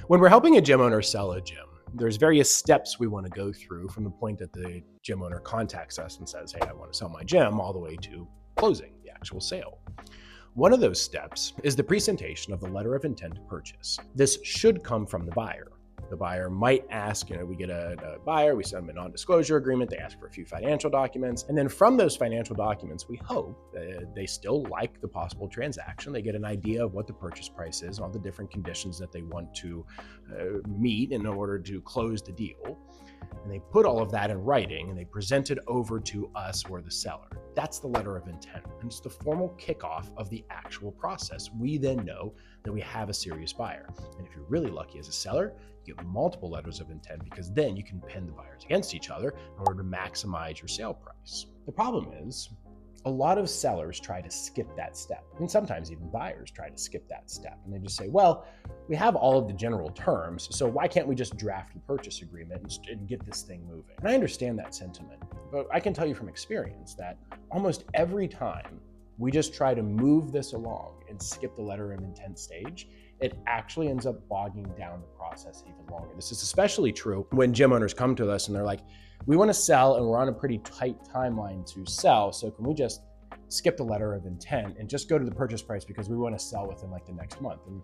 When we're helping a gym owner sell a gym, there's various steps we want to go through from the point that the gym owner contacts us and says, hey, I want to sell my gym, all the way to closing, the actual sale. One of those steps is the presentation of the letter of intent to purchase. This should come from the buyer. The buyer might ask, we get a buyer, we send them a non-disclosure agreement, they ask for a few financial documents, and then from those financial documents, we hope that they still like the possible transaction. They get an idea of what the purchase price is, all the different conditions that they want to meet in order to close the deal. And they put all of that in writing and they present it over to us or the seller. That's the letter of intent. And it's the formal kickoff of the actual process. We then know that we have a serious buyer. And if you're really lucky as a seller, you get multiple letters of intent, because then you can pin the buyers against each other in order to maximize your sale price. The problem is, a lot of sellers try to skip that step, and sometimes even buyers try to skip that step. And they just say, well, we have all of the general terms, so why can't we just draft a purchase agreement and get this thing moving? And I understand that sentiment, but I can tell you from experience that almost every time we just try to move this along and skip the letter of intent stage, it actually ends up bogging down the process even longer. This is especially true when gym owners come to us and they're like, we want to sell and we're on a pretty tight timeline to sell, so can we just skip the letter of intent and just go to the purchase price because we want to sell within like the next month? And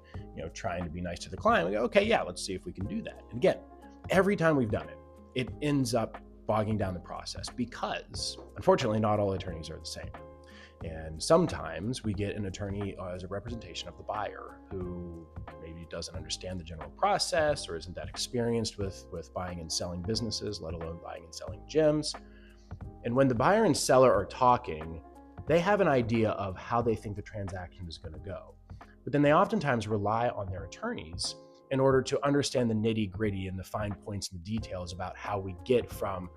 trying to be nice to the client, we go, okay, yeah, let's see if we can do that. And again, every time we've done it, it ends up bogging down the process, because unfortunately not all attorneys are the same. And sometimes we get an attorney as a representation of the buyer who maybe doesn't understand the general process or isn't that experienced with buying and selling businesses, let alone buying and selling gyms. And when the buyer and seller are talking, they have an idea of how they think the transaction is going to go. But then they oftentimes rely on their attorneys in order to understand the nitty-gritty and the fine points and the details about how we get from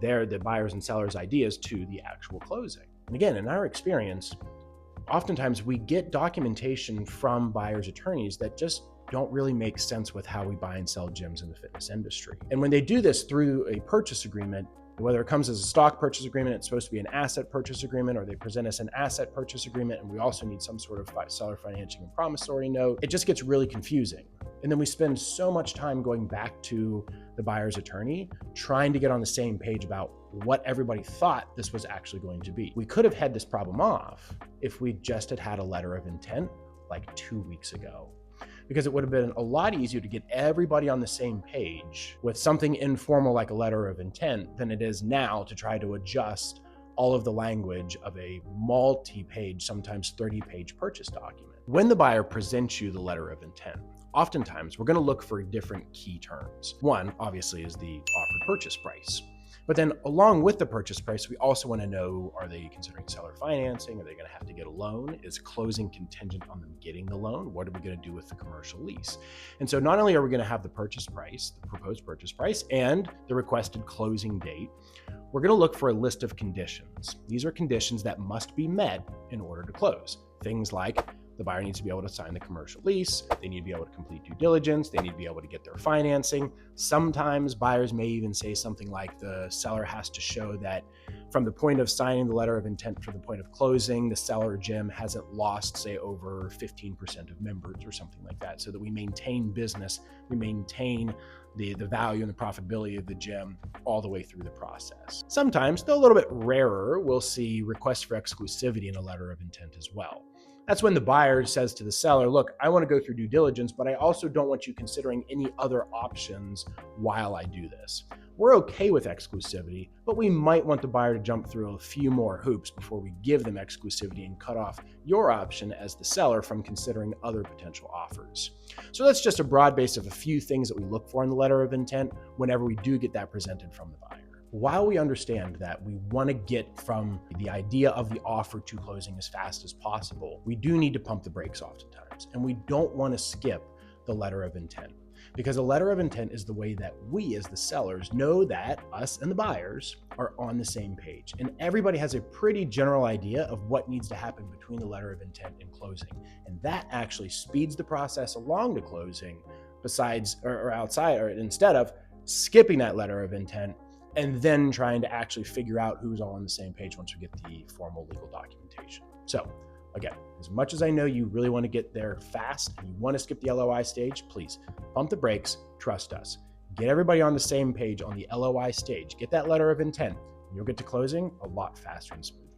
the buyers and sellers' ideas to the actual closing. And again, in our experience, oftentimes we get documentation from buyers' attorneys that just don't really make sense with how we buy and sell gyms in the fitness industry. And when they do this through a purchase agreement, whether it comes as a stock purchase agreement, it's supposed to be an asset purchase agreement, or they present us an asset purchase agreement, and we also need some sort of seller financing and promissory note, it just gets really confusing. And then we spend so much time going back to the buyer's attorney, trying to get on the same page about what everybody thought this was actually going to be. We could have had this problem off if we just had a letter of intent like 2 weeks ago, because it would have been a lot easier to get everybody on the same page with something informal like a letter of intent than it is now to try to adjust all of the language of a multi-page, sometimes 30-page purchase document. When the buyer presents you the letter of intent, oftentimes we're going to look for different key terms. One, obviously, is the offered purchase price. But then along with the purchase price, we also want to know, are they considering seller financing? Are they going to have to get a loan? Is closing contingent on them getting the loan? What are we going to do with the commercial lease? And so not only are we going to have the purchase price, the proposed purchase price, and the requested closing date, we're going to look for a list of conditions. These are conditions that must be met in order to close. Things like the buyer needs to be able to sign the commercial lease. They need to be able to complete due diligence. They need to be able to get their financing. Sometimes buyers may even say something like the seller has to show that from the point of signing the letter of intent to the point of closing, the seller gym hasn't lost, say, over 15% of members or something like that, so that we maintain business, we maintain the value and the profitability of the gym all the way through the process. Sometimes, though a little bit rarer, we'll see requests for exclusivity in a letter of intent as well. That's when the buyer says to the seller, look, I want to go through due diligence, but I also don't want you considering any other options while I do this. We're okay with exclusivity, but we might want the buyer to jump through a few more hoops before we give them exclusivity and cut off your option as the seller from considering other potential offers. So that's just a broad base of a few things that we look for in the letter of intent whenever we do get that presented from the buyer. While we understand that we want to get from the idea of the offer to closing as fast as possible, we do need to pump the brakes oftentimes, and we don't want to skip the letter of intent. Because a letter of intent is the way that we as the sellers know that us and the buyers are on the same page. And everybody has a pretty general idea of what needs to happen between the letter of intent and closing. And that actually speeds the process along to closing, instead of skipping that letter of intent and then trying to actually figure out who's all on the same page once we get the formal legal documentation. So Again, as much as I know you really want to get there fast and you want to skip the LOI stage, please pump the brakes, trust us. Get everybody on the same page on the LOI stage. Get that letter of intent, and you'll get to closing a lot faster and smoother.